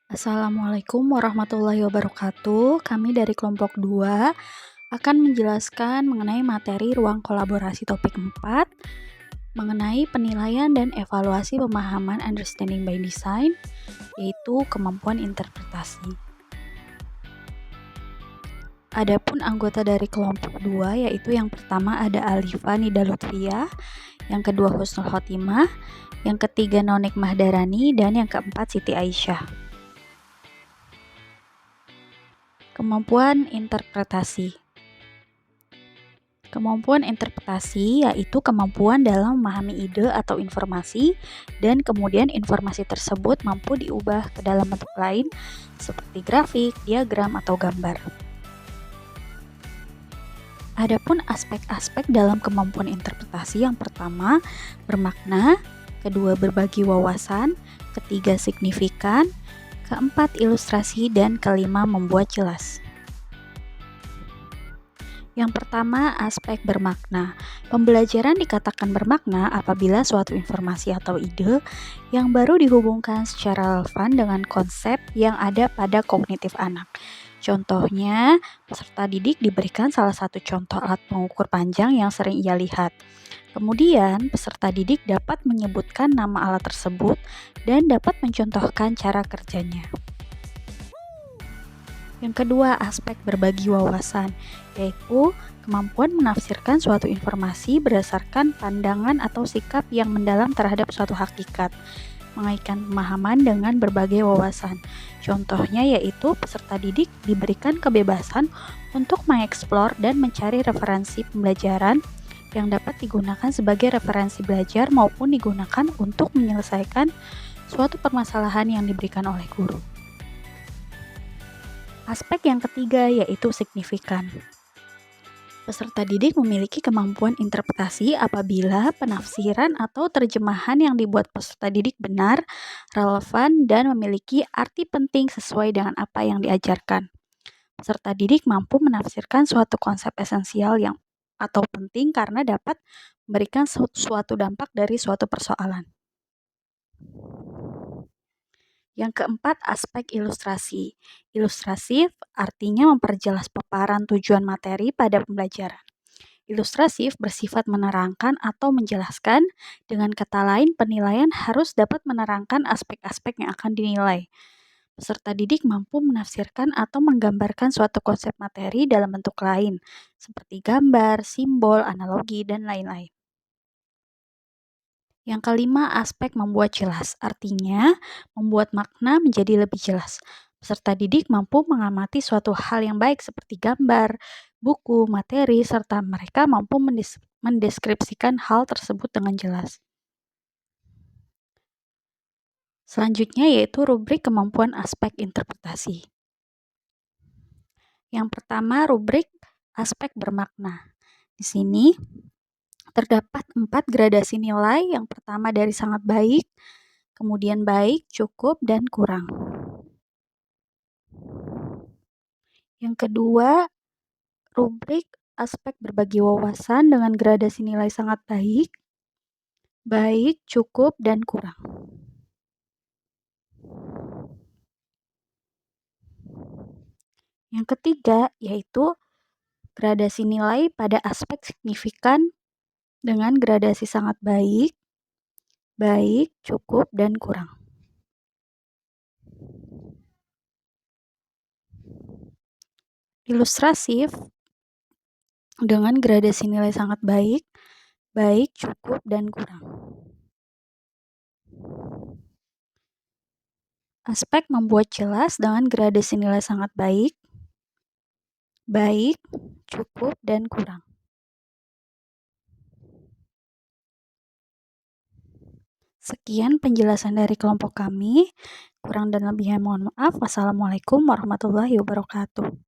Assalamualaikum warahmatullahi wabarakatuh. Kami dari kelompok 2 akan menjelaskan mengenai materi ruang kolaborasi topik 4 mengenai penilaian dan evaluasi pemahaman understanding by design, yaitu kemampuan interpretasi. Adapun anggota dari kelompok 2 yaitu yang pertama ada Alifa Nida Lutfiyah, yang kedua Husnul Khotimah, yang ketiga Nonik Mahdarani, dan yang keempat Siti Aisyah. Kemampuan interpretasi. Kemampuan interpretasi yaitu kemampuan dalam memahami ide atau informasi dan kemudian informasi tersebut mampu diubah ke dalam bentuk lain seperti grafik, diagram, atau gambar. Adapun aspek-aspek dalam kemampuan interpretasi yang pertama bermakna, kedua berbagi wawasan, ketiga signifikan, keempat ilustrasi, dan kelima membuat jelas. Yang pertama, aspek bermakna. Pembelajaran dikatakan bermakna apabila suatu informasi atau ide yang baru dihubungkan secara relevan dengan konsep yang ada pada kognitif anak. Contohnya, peserta didik diberikan salah satu contoh alat pengukur panjang yang sering ia lihat. Kemudian, peserta didik dapat menyebutkan nama alat tersebut dan dapat mencontohkan cara kerjanya. Yang kedua, aspek berbagi wawasan, yaitu kemampuan menafsirkan suatu informasi berdasarkan pandangan atau sikap yang mendalam terhadap suatu hakikat, mengaitkan pemahaman dengan berbagai wawasan. Contohnya yaitu peserta didik diberikan kebebasan untuk mengeksplor dan mencari referensi pembelajaran yang dapat digunakan sebagai referensi belajar maupun digunakan untuk menyelesaikan suatu permasalahan yang diberikan oleh guru. Aspek yang ketiga yaitu signifikan. Peserta didik memiliki kemampuan interpretasi apabila penafsiran atau terjemahan yang dibuat peserta didik benar, relevan, dan memiliki arti penting sesuai dengan apa yang diajarkan. Peserta didik mampu menafsirkan suatu konsep esensial yang atau penting karena dapat memberikan suatu dampak dari suatu persoalan. Yang keempat, aspek ilustrasi. Ilustrasif artinya memperjelas paparan tujuan materi pada pembelajaran. Ilustrasif bersifat menerangkan atau menjelaskan, dengan kata lain penilaian harus dapat menerangkan aspek-aspek yang akan dinilai. Peserta didik mampu menafsirkan atau menggambarkan suatu konsep materi dalam bentuk lain, seperti gambar, simbol, analogi, dan lain-lain. Yang kelima, aspek membuat jelas, artinya membuat makna menjadi lebih jelas. Peserta didik mampu mengamati suatu hal yang baik seperti gambar, buku, materi, serta mereka mampu mendeskripsikan hal tersebut dengan jelas. Selanjutnya yaitu rubrik kemampuan aspek interpretasi. Yang pertama, rubrik aspek bermakna. Di sini terdapat 4 gradasi nilai. Yang pertama dari sangat baik, kemudian baik, cukup, dan kurang. Yang kedua, rubrik aspek berbagi wawasan dengan gradasi nilai sangat baik, baik, cukup, dan kurang. Yang ketiga, yaitu gradasi nilai pada aspek signifikan dengan gradasi sangat baik, baik, cukup, dan kurang. Ilustrasif dengan gradasi nilai sangat baik, baik, cukup, dan kurang. Aspek membuat jelas dengan gradasi nilai sangat baik, baik, cukup, dan kurang. Sekian penjelasan dari kelompok kami. Kurang dan lebihnya mohon maaf. Wassalamualaikum warahmatullahi wabarakatuh.